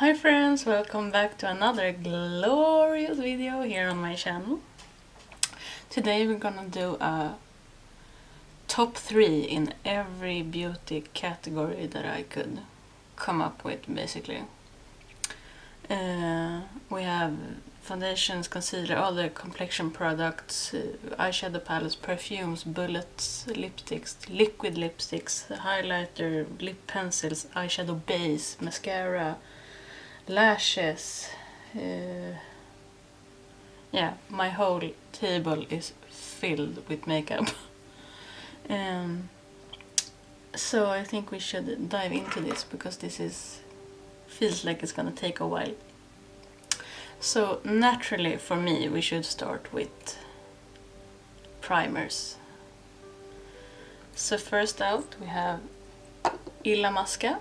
Hi friends, welcome back to another glorious video here on my channel. Today we're gonna do a top 3 in every beauty category that I could come up with, basically. We have foundations, concealer, all the complexion products, eyeshadow palettes, perfumes, bullets, lipsticks, liquid lipsticks, highlighter, lip pencils, eyeshadow base, mascara, lashes. Yeah, my whole table is filled with makeup. So I think we should dive into this because this feels like it's gonna take a while. So naturally for me we should start with primers. So first out we have Illamasqua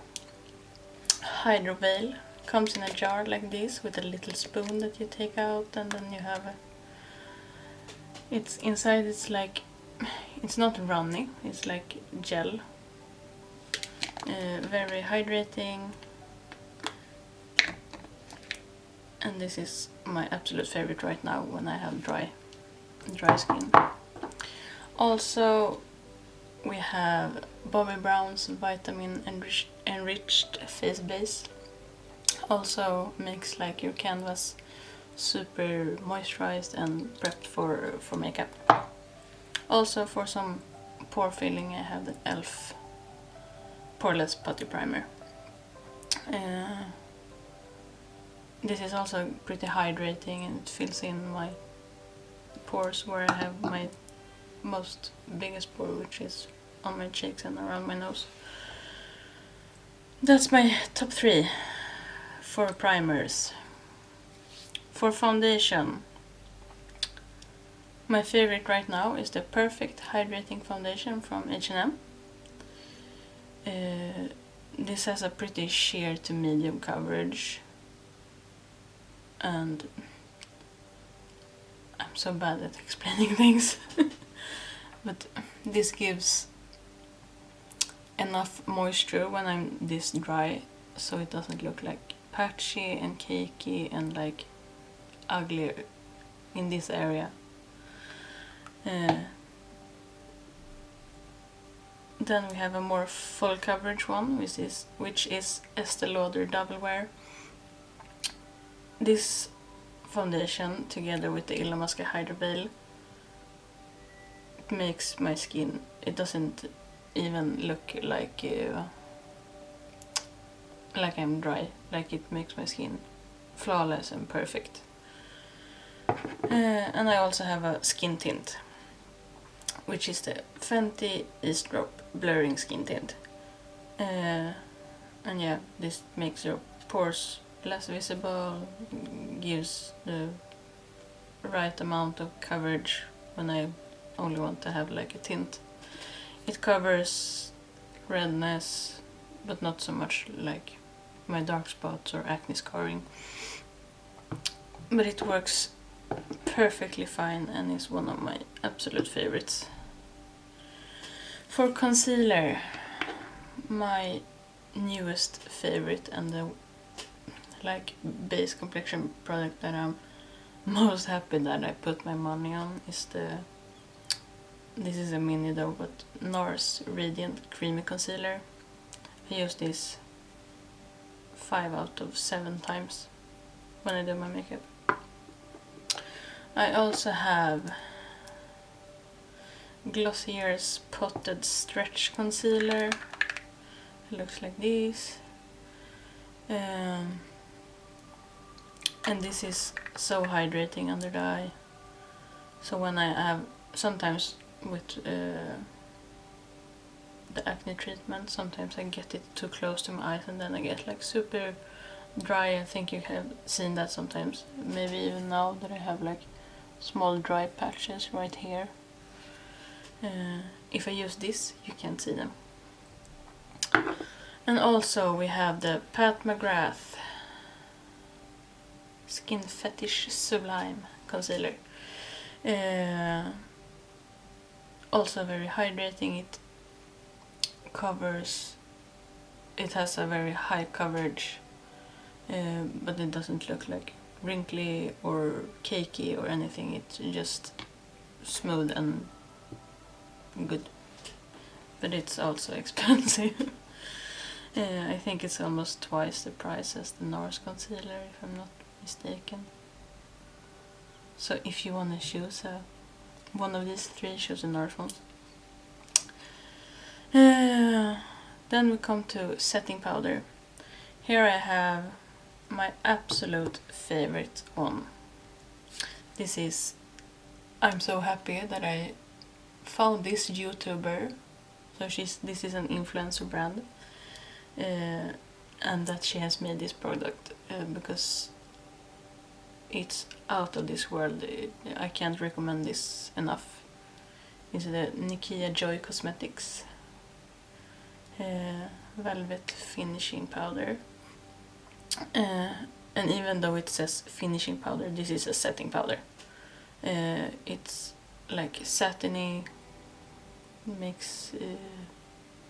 Hydro Veil. Comes in a jar like this with a little spoon that you take out, and then you have it's inside. It's not runny, it's like gel. Very hydrating, and this is my absolute favorite right now when I have dry skin. Also we have Bobbi Brown's vitamin enriched face base. Also makes like your canvas super moisturized and prepped for makeup. Also for some pore filling I have the e.l.f. Poreless Putty Primer. This is also pretty hydrating and it fills in my pores where I have my biggest pore, which is on my cheeks and around my nose. That's my top 3 for primers. For foundation, my favorite right now is the Perfect Hydrating Foundation from H&M. This has a pretty sheer to medium coverage, and I'm so bad at explaining things. But this gives enough moisture when I'm this dry, so it doesn't look like patchy and cakey and like uglier in this area. Then we have a more full coverage one, which is Estee Lauder Double Wear. This foundation, together with the Illamasqua Hydro Veil, makes my skin, it doesn't even look like I'm dry. Like, it makes my skin flawless and perfect. And I also have a skin tint, which is the Fenty East Drop Blurring Skin Tint. And yeah, this makes your pores less visible, gives the right amount of coverage when I only want to have like a tint. It covers redness, but not so much like my dark spots or acne scarring. But it works perfectly fine and is one of my absolute favorites. For concealer, my newest favorite and the base complexion product that I'm most happy that I put my money on is this is a mini though, but NARS Radiant Creamy Concealer. I use this 5 out of 7 times when I do my makeup. I also have Glossier's Potted Stretch Concealer. It looks like this. And this is so hydrating under the eye. So when I have, sometimes with the acne treatment, sometimes I get it too close to my eyes and then I get like super dry. I think you have seen that sometimes. Maybe even now that I have like small dry patches right here. If I use this, you can't see them. And also we have the Pat McGrath Skin Fetish Sublime Concealer. Also very hydrating. It has a very high coverage but it doesn't look like wrinkly or cakey or anything. It's just smooth and good. But it's also expensive. I think it's almost twice the price as the NARS concealer, if I'm not mistaken. So if you want to choose one of these three, choose the NARS ones. Then we come to setting powder. Here I have my absolute favorite one. This is... I'm so happy that I found this YouTuber. So this is an influencer brand. And that she has made this product because it's out of this world. I can't recommend this enough. It's the Nikia Joy Cosmetics Velvet Finishing Powder. And even though it says finishing powder, this is a setting powder. It's like satiny, makes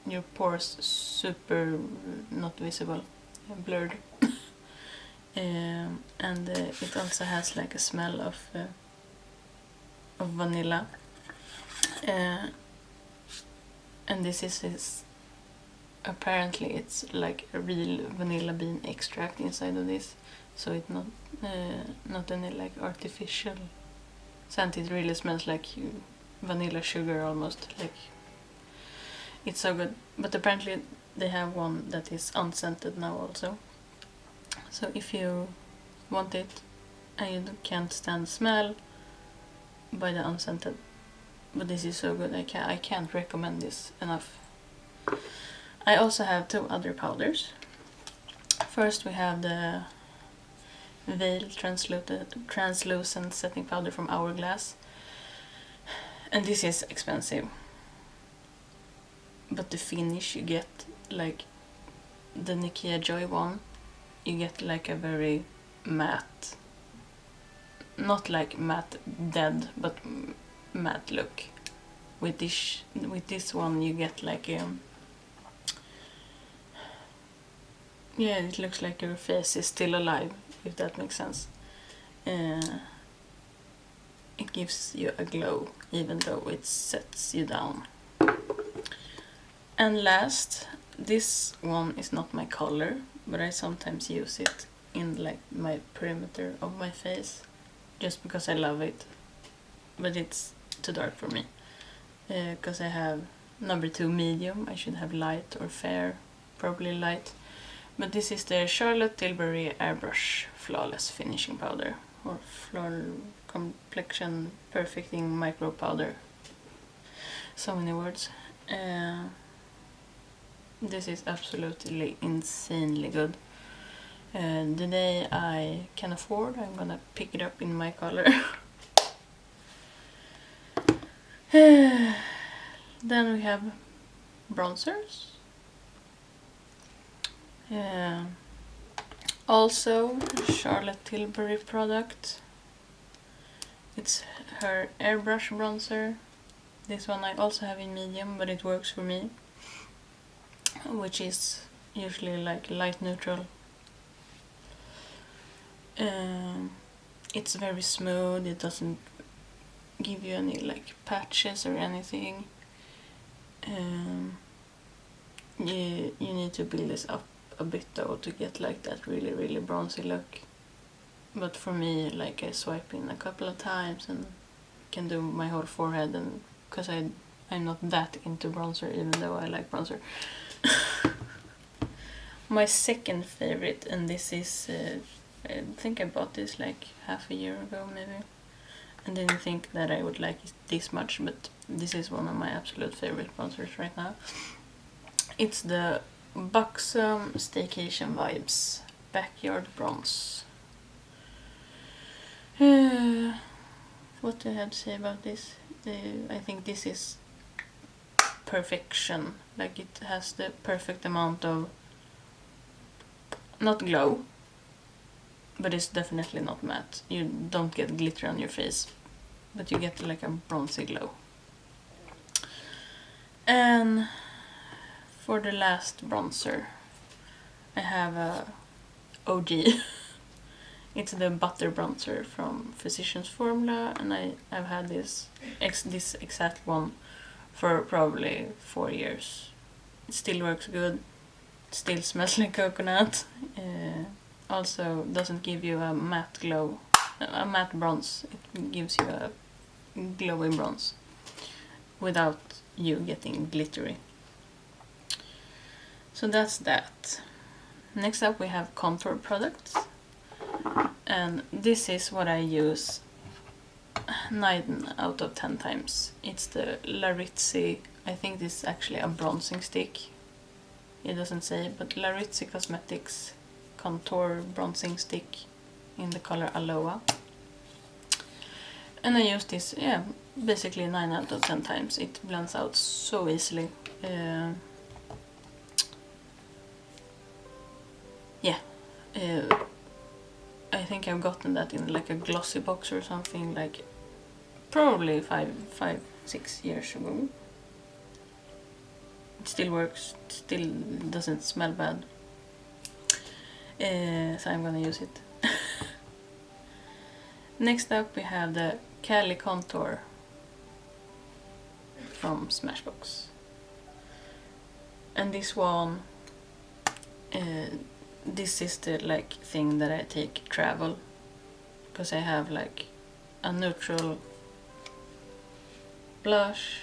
your pores super not visible, blurred. And it also has like a smell of vanilla. And this is apparently it's like a real vanilla bean extract inside of this, so it's not any like artificial scent. It really smells like vanilla sugar almost. Like, it's so good. But apparently they have one that is unscented now also. So if you want it and you can't stand the smell, buy the unscented. But this is so good. I can't recommend this enough. I also have two other powders. First we have the Veil translucent setting powder from Hourglass. And this is expensive. But the finish you get, like the Nikia Joy one, you get like a very matte, not like matte dead, but matte look. With this one you get like yeah, it looks like your face is still alive, if that makes sense. It gives you a glow, even though it sets you down. And last, this one is not my color, but I sometimes use it in like my perimeter of my face, just because I love it. But it's too dark for me, because I have number 2 medium. I should have light or fair, probably light. But this is the Charlotte Tilbury Airbrush Flawless Finishing Powder, or Floral Complexion Perfecting Micro Powder. So many words. This is absolutely insanely good. The day I can afford, I'm gonna pick it up in my color. Then we have bronzers. Also Charlotte Tilbury product. It's her airbrush bronzer. This one I also have in medium, but it works for me, which is usually like light neutral. It's very smooth. It doesn't give you any like patches or anything. You need to build this up a bit though to get like that really bronzy look. But for me, like, I swipe in a couple of times and can do my whole forehead, and because I'm not that into bronzer, even though I like bronzer. My second favorite, and this is I think I bought this like half a year ago maybe, and didn't think that I would like it this much, but this is one of my absolute favorite bronzers right now. It's the Buxom Staycation Vibes Backyard Bronze. What do I have to say about this? I think this is perfection. Like, it has the perfect amount of, not glow, but it's definitely not matte. You don't get glitter on your face, but you get like a bronzy glow. And for the last bronzer, I have a OG. It's the Butter Bronzer from Physicians Formula, and I've had this exact one for probably 4 years. It still works good, still smells like coconut, also doesn't give you a matte glow, a matte bronze. It gives you a glowing bronze without you getting glittery. So that's that. Next up we have contour products, and this is what I use 9 out of 10 times. It's the Larizzi, I think this is actually a bronzing stick, it doesn't say, but Larizzi Cosmetics contour bronzing stick in the color Aloha. And I use this, basically 9 out of 10 times. It blends out so easily. I think I've gotten that in like a glossy box or something, like probably 5-6 years ago. It still works, still doesn't smell bad. So I'm gonna use it. Next up we have the Cali Contour from Smashbox. And this one, this is the like thing that I take travel, because I have like a neutral blush,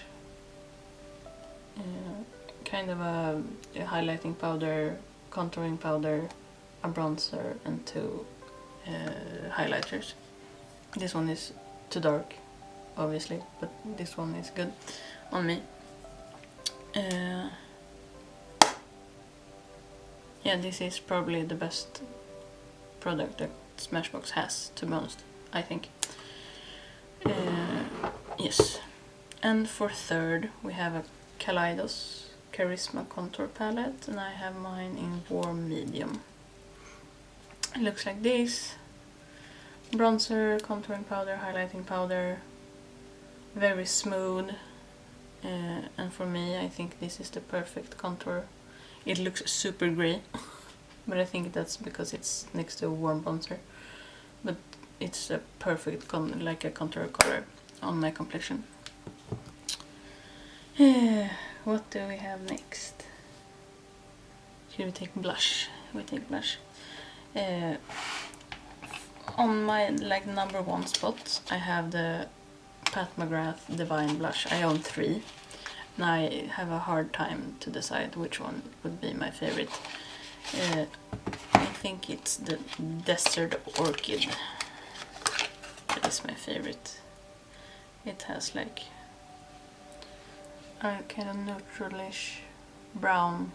kind of a highlighting powder, contouring powder, a bronzer, and 2 highlighters. This one is too dark, obviously, but this one is good on me. Yeah, this is probably the best product that Smashbox has, to be honest, I think. Yes. And for third, we have a Kaleidos Charisma Contour Palette, and I have mine in warm medium. It looks like this. Bronzer, contouring powder, highlighting powder. Very smooth. And for me, I think this is the perfect contour. It looks super grey, but I think that's because it's next to a warm bronzer. But it's a perfect like a contour color on my complexion. What do we have next? Should we take blush? We take blush. On my like number 1 spot, I have the Pat McGrath Divine Blush. I own 3. And I have a hard time to decide which one would be my favorite. I think it's the Desert Orchid that is my favorite. It has like a kind of neutralish brown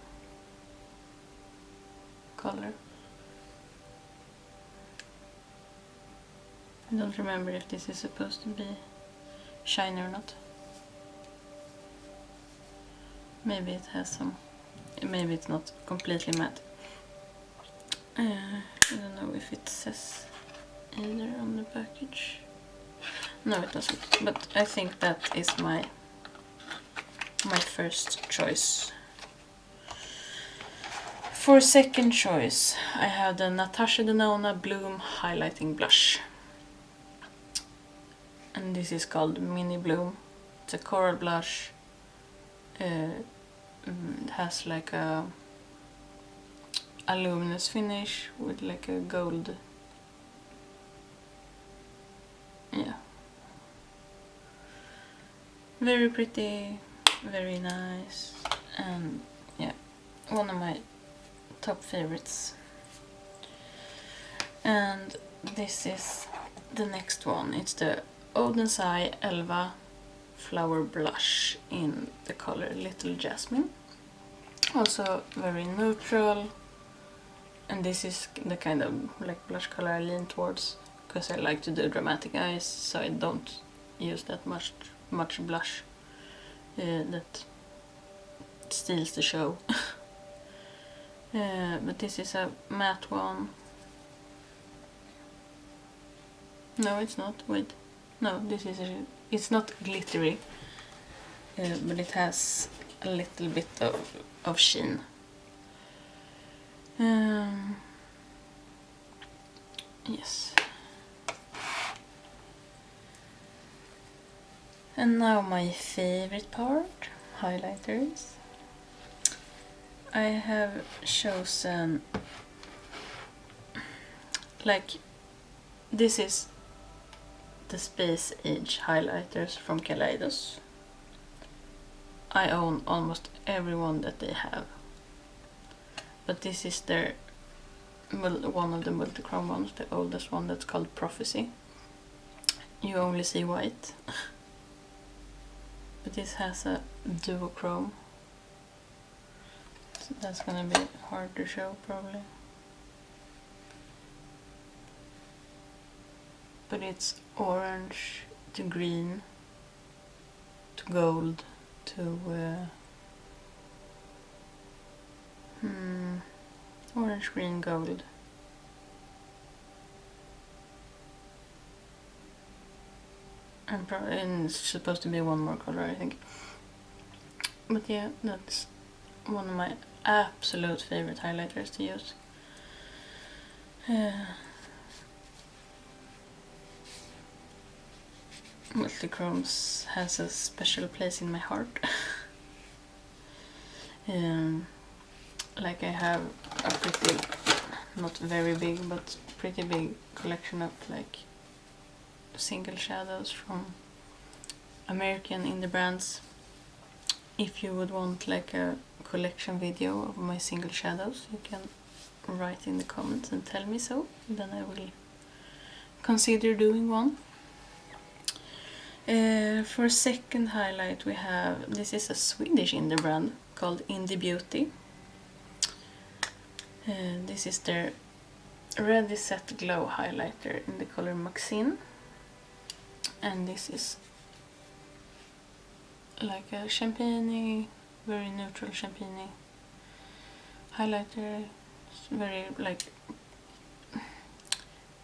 color. I don't remember if this is supposed to be shiny or not. Maybe it has some, maybe it's not completely matte. I don't know if it says either on the package. No, it doesn't, but I think that is my first choice. For second choice, I have the Natasha Denona Bloom Highlighting Blush. And this is called Mini Bloom. It's a coral blush. It has like a luminous finish with like a gold. Yeah. Very pretty, very nice, and yeah, one of my top favorites. And this is the next one. It's the Oden's Eye Elva Flower Blush in the color Little Jasmine. Also very neutral, and this is the kind of like blush color I lean towards, because I like to do dramatic eyes, so I don't use that much blush that steals the show. But this is a matte one. No, it's not. Wait. No, this is it's not glittery, but it has a little bit of sheen. Yes. And now my favorite part, highlighters. I have chosen, like, this is the Space Age highlighters from Kaleidos. I own almost every one that they have. But this is their one of the multichrome ones, the oldest one, that's called Prophecy. You only see white. But this has a duochrome. So that's gonna be hard to show probably. But it's orange to green to gold to orange, green, gold. And it's supposed to be one more color, I think. But yeah, that's one of my absolute favorite highlighters to use. Multichromes has a special place in my heart. Like I have a pretty, not very big, but pretty big collection of like single shadows from American indie brands. If you would want like a collection video of my single shadows, you can write in the comments and tell me so, then I will consider doing one. For second highlight we have, this is a Swedish indie brand called Indie Beauty. This is their Ready Set Glow highlighter in the color Maxine. And this is like a champagne, very neutral champagne highlighter. It's very like,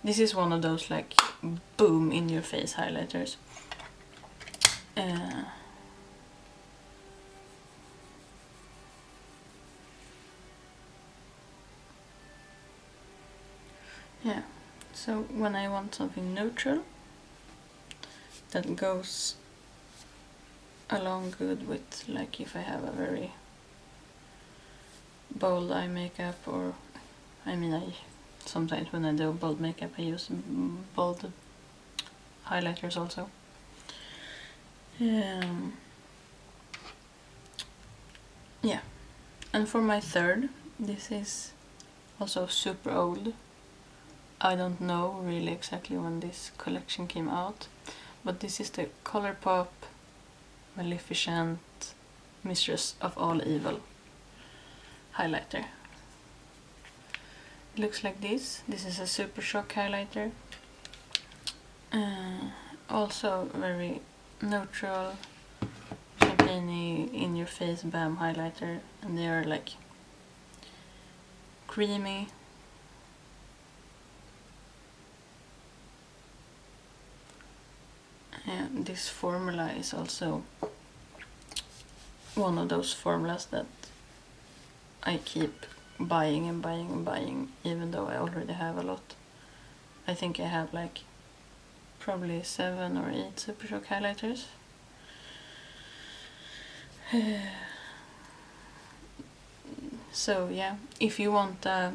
this is one of those like boom in your face highlighters. Yeah, so when I want something neutral that goes along good with, like if I have a very bold eye makeup, or I mean sometimes when I do bold makeup I use bold highlighters also. Yeah, and for my third, this is also super old. I don't know really exactly when this collection came out, but this is the Colourpop Maleficent Mistress of All Evil highlighter. It looks like this. This is a Super Shock highlighter. Also very neutral, champagne, in your face, bam highlighter, and they are like creamy. And this formula is also one of those formulas that I keep buying and buying and buying, even though I already have a lot. I think I have like probably 7 or 8 Super Shock highlighters. So yeah, if you want a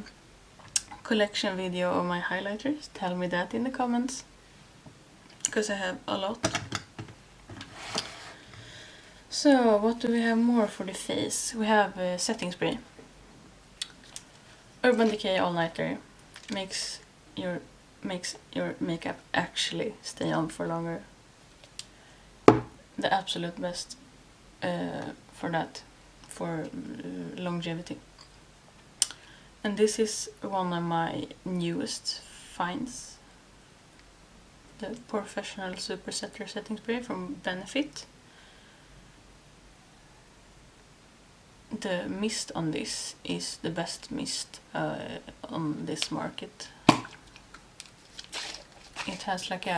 collection video of my highlighters, tell me that in the comments, because I have a lot. So what do we have more for the face? We have setting spray. Urban Decay All Nighter makes your makeup actually stay on for longer. The absolute best for that, for longevity. And this is one of my newest finds. The Professional Super Setter Setting Spray from Benefit. The mist on this is the best mist on this market. It has like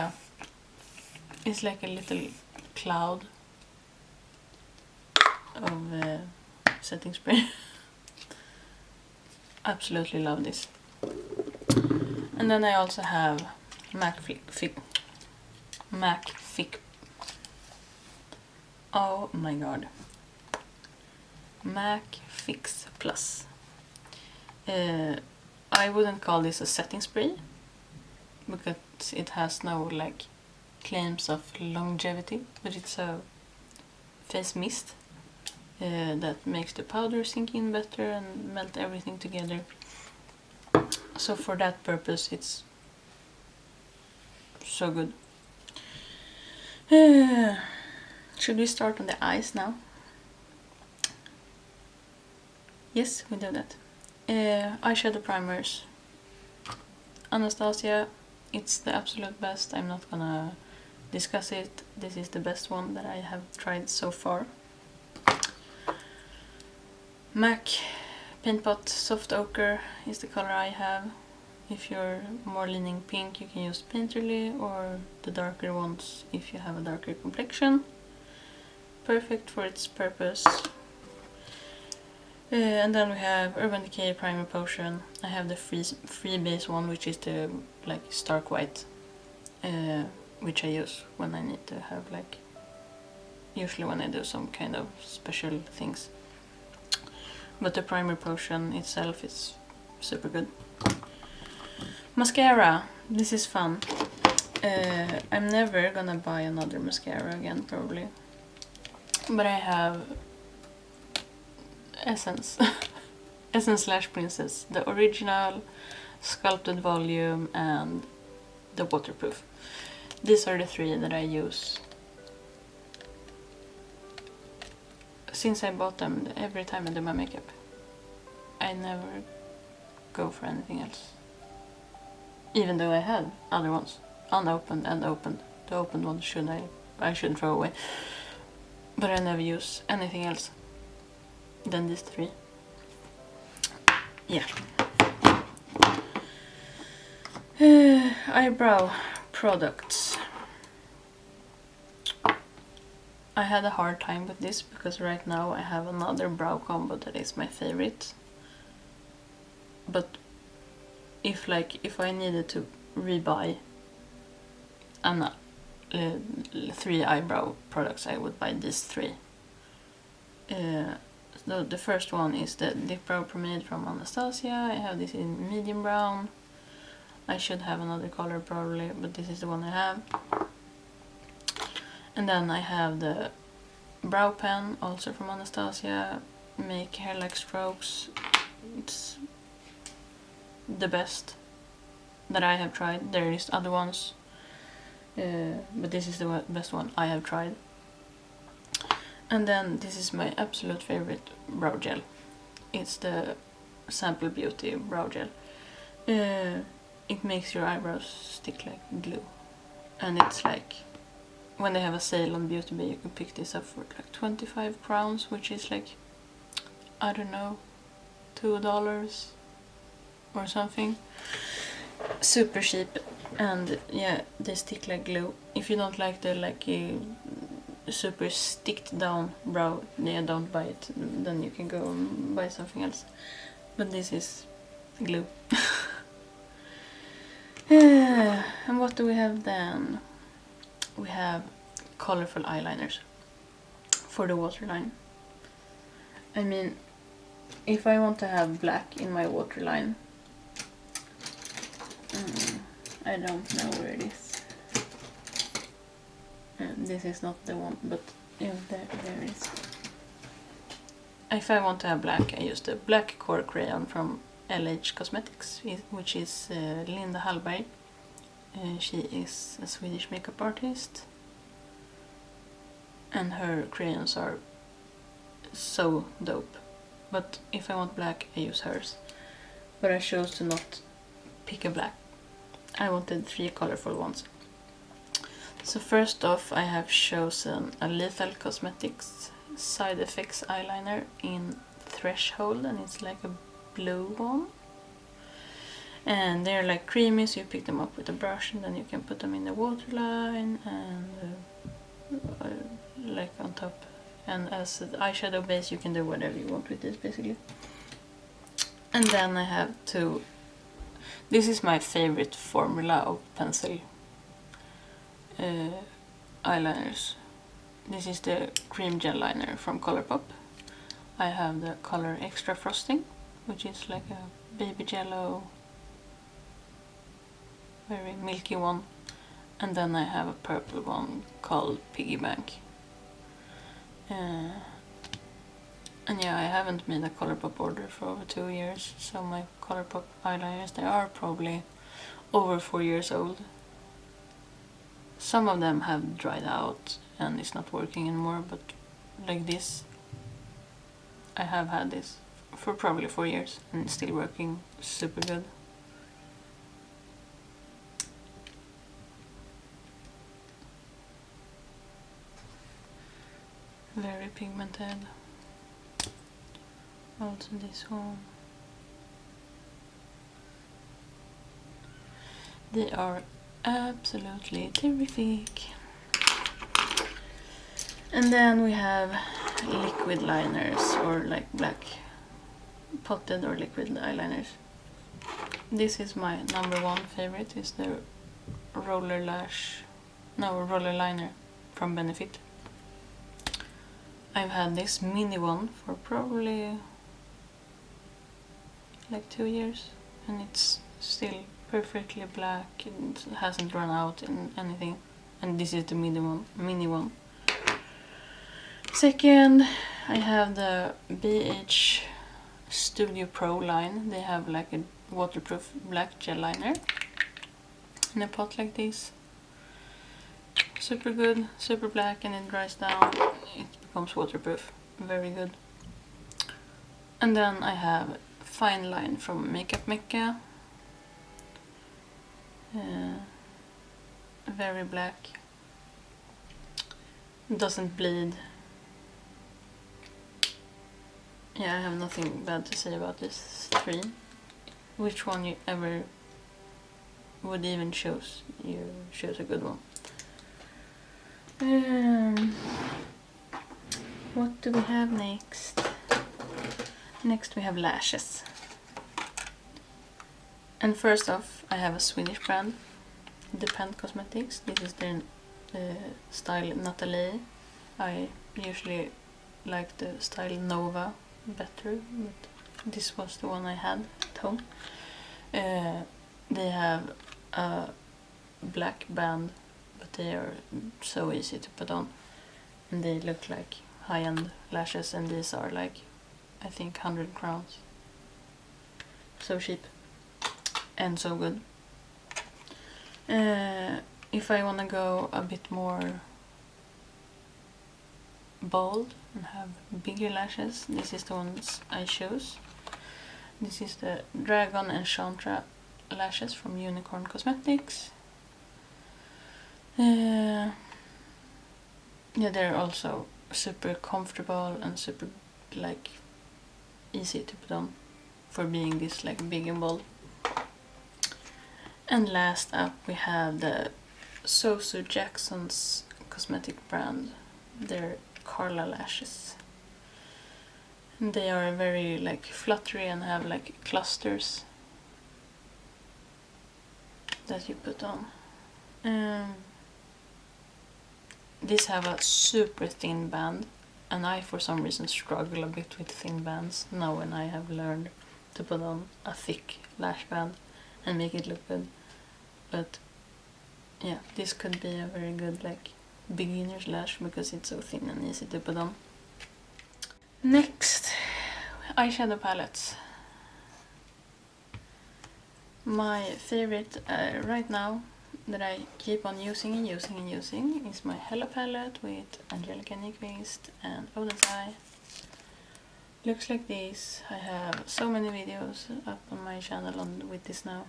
it's like a little cloud of setting spray. Absolutely love this. And then I also have MAC Fix. Oh my god. MAC Fix Plus. I wouldn't call this a setting spray because it has no like claims of longevity, but it's a face mist that makes the powder sink in better and melt everything together. So for that purpose it's so good. Should we start on the eyes now? Yes, we do that. Eyeshadow primers. Anastasia, it's the absolute best. I'm not gonna discuss it. This is the best one that I have tried so far. MAC Paint Pot Soft Ochre is the color I have. If you're more leaning pink, you can use Painterly, or the darker ones if you have a darker complexion. Perfect for its purpose. And then we have Urban Decay Primer Potion. I have the free base one, which is the like stark white, which I use when I need to have like, usually when I do some kind of special things. But the primer potion itself is super good. Mascara. This is fun. I'm never gonna buy another mascara again, probably. But I have Essence. Essence/Princess. The original, sculpted volume, and the waterproof. These are the three that I use since I bought them every time I do my makeup. I never go for anything else. Even though I had other ones, unopened and opened. The opened ones I shouldn't throw away. But I never use anything else than these three. Yeah. Eyebrow products. I had a hard time with this because right now I have another brow combo that is my favorite. But if I needed to rebuy 3 eyebrow products, I would buy these 3. So the first one is the Dip Brow Pomade from Anastasia. I have this in medium brown. I should have another color probably, but this is the one I have. And then I have the brow pen, also from Anastasia. Make hair-like strokes. It's the best that I have tried. There is other ones, but this is the best one I have tried. And then this is my absolute favorite brow gel. It's the Sample Beauty brow gel. It makes your eyebrows stick like glue. And it's like, when they have a sale on Beauty Bay, you can pick this up for like 25 crowns, which is like, I don't know, $2 or something. Super cheap, and yeah, they stick like glue. If you don't like the super sticked down brow, yeah, don't buy it. Then you can go and buy something else. But this is glue. And what do we have then? We have colorful eyeliners for the waterline. I mean, if I want to have black in my waterline, I don't know where it is. This is not the one, but yeah, there it is. If I want to have black, I use the black core crayon from LH Cosmetics, which is Linda Hallberg. She is a Swedish makeup artist, and her crayons are so dope. But if I want black, I use hers. But I chose to not pick a black. I wanted 3 colorful ones. So first off, I have chosen a Lethal Cosmetics Side Effects eyeliner in Threshold, and it's like a blue one. And they're like creamy, so you pick them up with a brush and then you can put them in the waterline and like on top. And as an eyeshadow base, you can do whatever you want with this basically. And then I have 2 This is my favorite formula of pencil eyeliners. This is the cream gel liner from Colourpop. I have the color Extra Frosting, which is like a baby jello, very milky one. And then I have a purple one called Piggy Bank. And yeah, I haven't made a Colourpop order for over 2 years, so my Colourpop eyeliners, they are probably over 4 years old. Some of them have dried out and it's not working anymore, but like this, I have had this for probably 4 years and it's still working super good. Very pigmented. Also this one. They are absolutely terrific. And then we have liquid liners, or like black potted or liquid eyeliners. This is my #1 favorite, is the roller liner from Benefit. I've had this mini one for probably like 2 years and it's still perfectly black, it hasn't run out in anything, and this is the mini one. Second, I have the BH Studio Pro line. They have like a waterproof black gel liner in a pot like this. Super good, super black, and it dries down, it becomes waterproof. Very good. And then I have Fine Line from Makeup Mecca. Very black. Doesn't bleed. Yeah, I have nothing bad to say about this 3. Which one you ever would even choose, you choose a good one. What do we have next? Next we have lashes. And first off, I have a Swedish brand, Depend Cosmetics. This is their style Nathalie. I usually like the style Nova better, but this was the one I had at home. They have a black band, but they are so easy to put on. And they look like high-end lashes, and these are like, I think, 100 crowns. So cheap. And so good. If I want to go a bit more bold and have bigger lashes, this is the ones I choose. This is the Dragon Enchantra lashes from Unicorn Cosmetics. Yeah, they're also super comfortable and super like easy to put on for being this like big and bold. And last up we have the Sosu Jackson's cosmetic brand, their Carla lashes. And they are very like fluttery and have like clusters that you put on. These have a super thin band, and I for some reason struggle a bit with thin bands now when I have learned to put on a thick lash band and make it look good. But yeah, this could be a very good like beginner's lash because it's so thin and easy to put on. Next, eyeshadow palettes. My favorite right now that I keep on using is my Hella palette with Angelica Nyqvist and Oden's Eye. Looks like this. I have so many videos up on my channel with this now.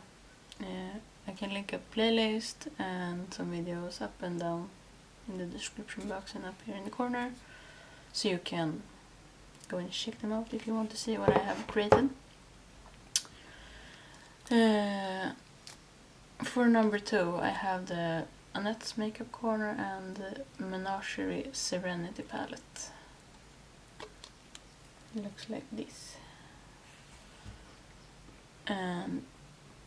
I can link a playlist and some videos up and down in the description box and up here in the corner, so you can go and check them out if you want to see what I have created. For number 2 I have the Annette's Makeup Corner and the Menagerie Serenity palette. It looks like this. And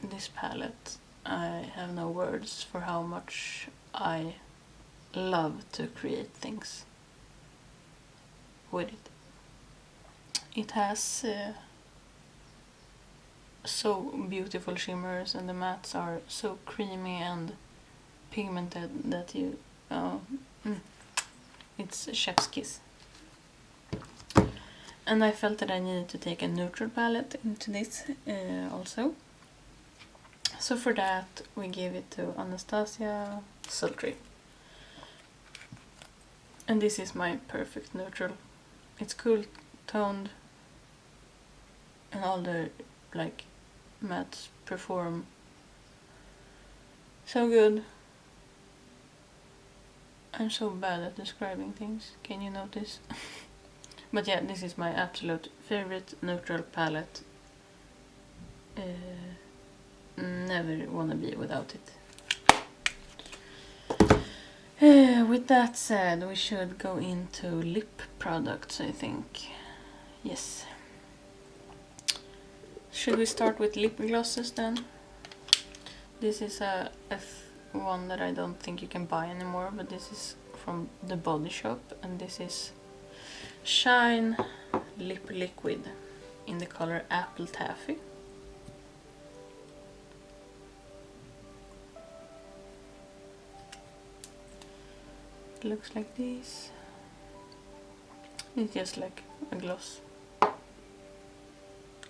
this palette, I have no words for how much I love to create things with it. It has so beautiful shimmers, and the mattes are so creamy and pigmented that it's a chef's kiss. And I felt that I needed to take a neutral palette into this also. So for that we gave it to Anastasia Sultry. And this is my perfect neutral. It's cool toned, and all the like mattes perform so good. I'm so bad at describing things, can you notice? But yeah, this is my absolute favorite neutral palette. Never wanna be without it. With that said, we should go into lip products, I think. Yes. Should we start with lip glosses then? This is a one that I don't think you can buy anymore, but this is from The Body Shop, and this is Shine Lip Liquid in the color Apple Taffy. It looks like this. It's just like a gloss.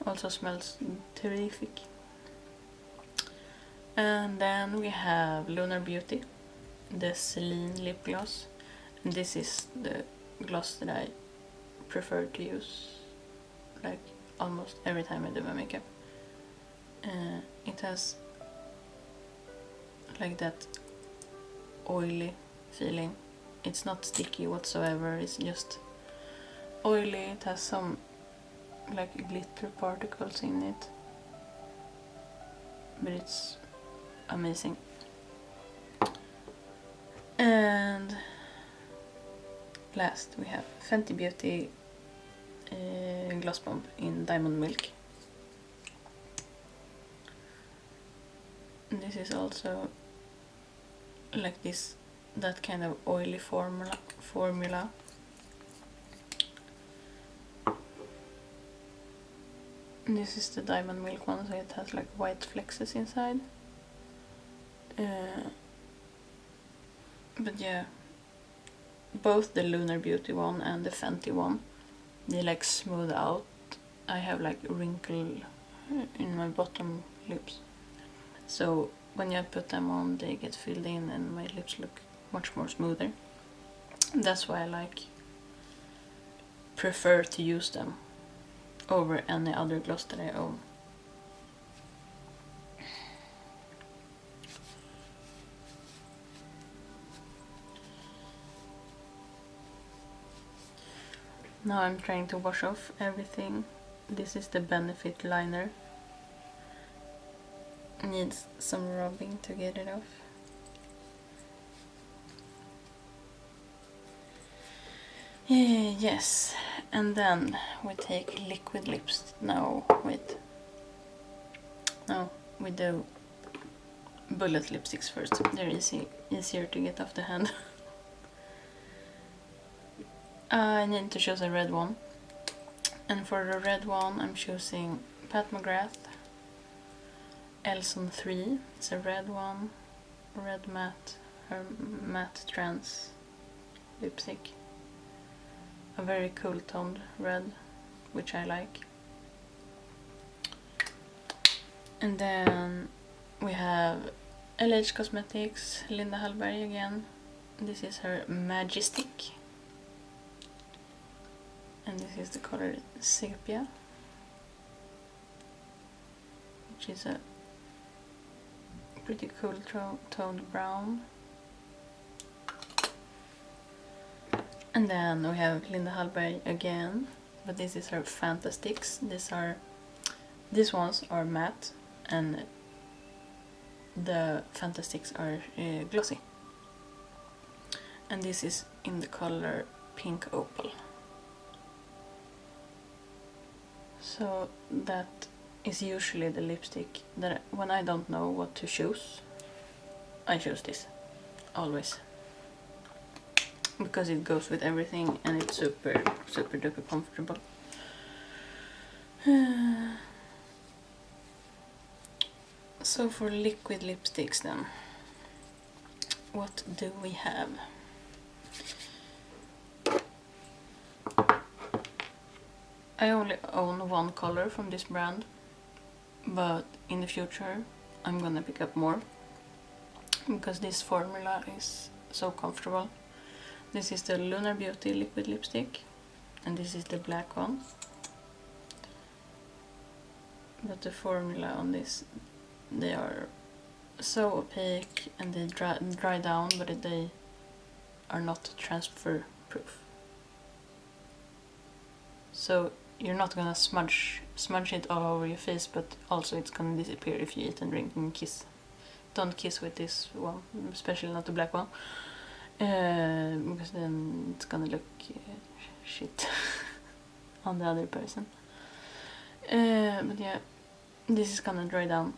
Also smells terrific. And then we have Lunar Beauty, the Celine lip gloss. And this is the gloss that I prefer to use like almost every time I do my makeup. It has like that oily feeling. It's not sticky whatsoever, it's just oily. It has some like glitter particles in it, but it's amazing. And last we have Fenty Beauty Gloss Bomb in Diamond Milk. And this is also like that kind of oily formula. And this is the Diamond Milk one, so it has like white flexes inside. But yeah, both the Lunar Beauty one and the Fenty one, they like smooth out. I have like a wrinkle in my bottom lips, so when I put them on they get filled in and my lips look much more smoother. That's why I prefer to use them over any other gloss that I own. Now I'm trying to wash off everything. This is the Benefit liner. Needs some rubbing to get it off. Yes, and then we take liquid lips now with we do bullet lipsticks first. They're easier to get off the hand. I need to choose a red one, and for the red one I'm choosing Pat McGrath Elson 3. It's a red one, red matte, her matte trans lipstick. A very cool toned red, which I like. And then we have LH Cosmetics, Linda Hallberg again. This is her Majestic. And this is the color Sepia, which is a pretty cool toned brown. And then we have Linda Hallberg again, but this is her Fantastics. These ones are matte, and the Fantastics are glossy. And this is in the color Pink Opal. So that is usually the lipstick that when I don't know what to choose, I choose this, always. Because it goes with everything and it's super duper comfortable. So for liquid lipsticks then, what do we have? I only own one color from this brand, but in the future I'm gonna pick up more because this formula is so comfortable. This is the Lunar Beauty liquid lipstick and this is the black one. But the formula on this, they are so opaque and they dry down, but they are not transfer proof. So you're not gonna smudge it all over your face, but also it's gonna disappear if you eat and drink and kiss. Don't kiss with this one, especially not the black one, because then it's gonna look shit on the other person. But yeah, this is gonna dry down.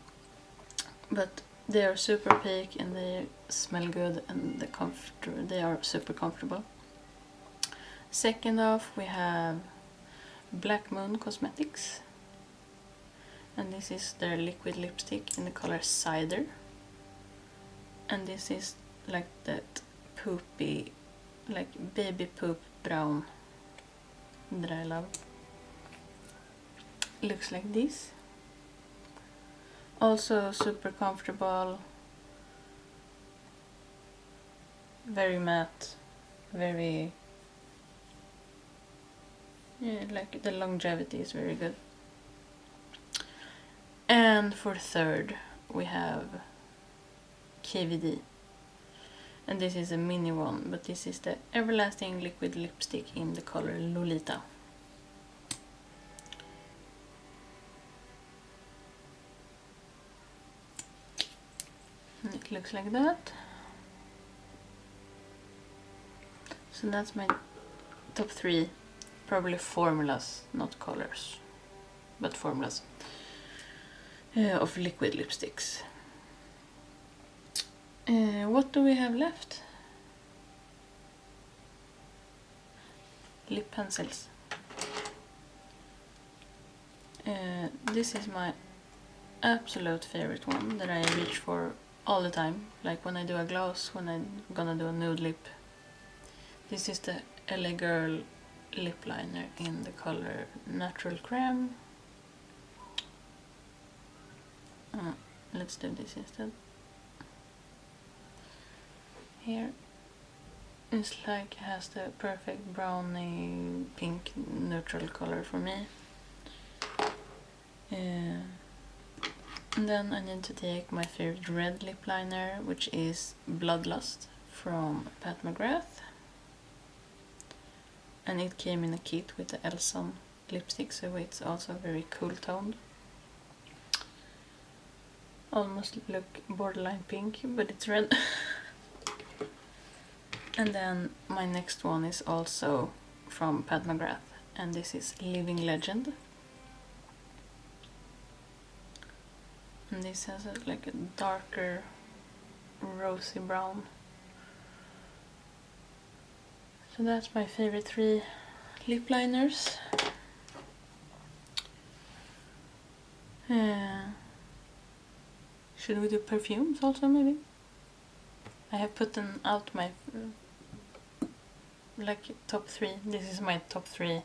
But they are super opaque and they smell good and they are super comfortable. Second off, we have Black Moon Cosmetics. And this is their liquid lipstick in the color Cider. And this is like that poopy, like baby poop brown that I love. Looks like this. Also super comfortable, very matte, very, yeah, like the longevity is very good. And for third we have KVD. And this is a mini one, but this is the Everlasting liquid lipstick in the color Lolita. And it looks like that. So that's my top 3, probably formulas, not colors, but formulas of liquid lipsticks. What do we have left? Lip pencils. This is my absolute favorite one that I reach for all the time, like when I do a gloss, when I'm gonna do a nude lip. This is the LA Girl lip liner in the color Natural Creme. Let's do this instead. Here it's like it has the perfect browny pink neutral color for me. And then I need to take my favorite red lip liner, which is Bloodlust from Pat McGrath. And it came in a kit with the Elson lipstick, so it's also very cool toned. Almost look borderline pink, but it's red. And then my next one is also from Pat McGrath, and this is Living Legend. And this has like a darker rosy brown. So that's my favorite 3 lip liners. Should we do perfumes also maybe? I have put them out my like top 3. This is my top 3.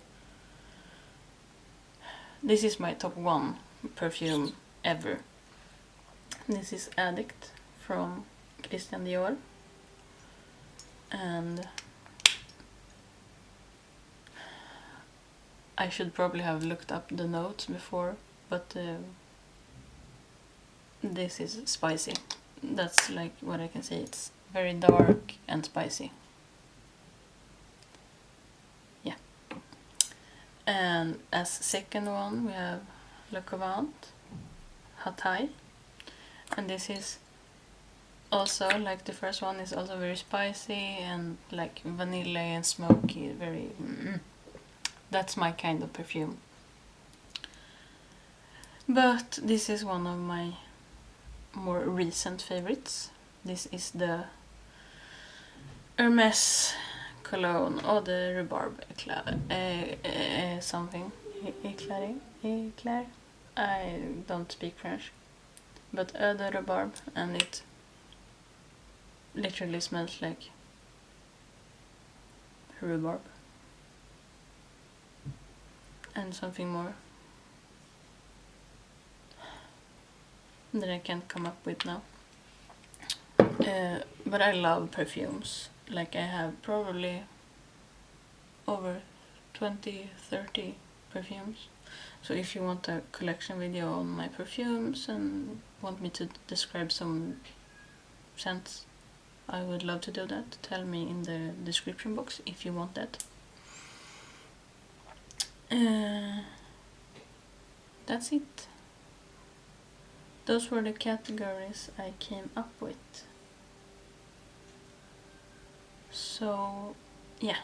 This is my top 1 perfume ever. This is Addict from Christian Dior. And I should probably have looked up the notes before, but this is spicy. That's like what I can say. It's very dark and spicy. Yeah. And as second one we have Le Covent Hatai. And this is also, like the first one, is also very spicy and like vanilla and smoky, very that's my kind of perfume. But this is one of my more recent favorites. This is the Hermes cologne Eau de Rhubarbe something. Eclair? I don't speak French. But Eau de Rhubarbe, and it literally smells like rhubarb. And something more that I can't come up with now. But I love perfumes. Like, I have probably over 20-30 perfumes. So if you want a collection video on my perfumes and want me to describe some scents, I would love to do that. Tell me in the description box if you want that. That's it. Those were the categories I came up with. So, yeah.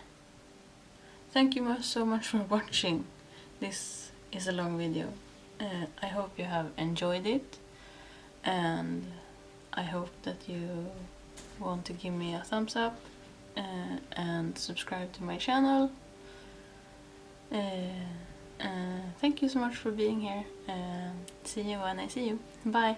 Thank you so much for watching. This is a long video. I hope you have enjoyed it, and I hope that you want to give me a thumbs up and subscribe to my channel. Thank you so much for being here, and see you when I see you. Bye!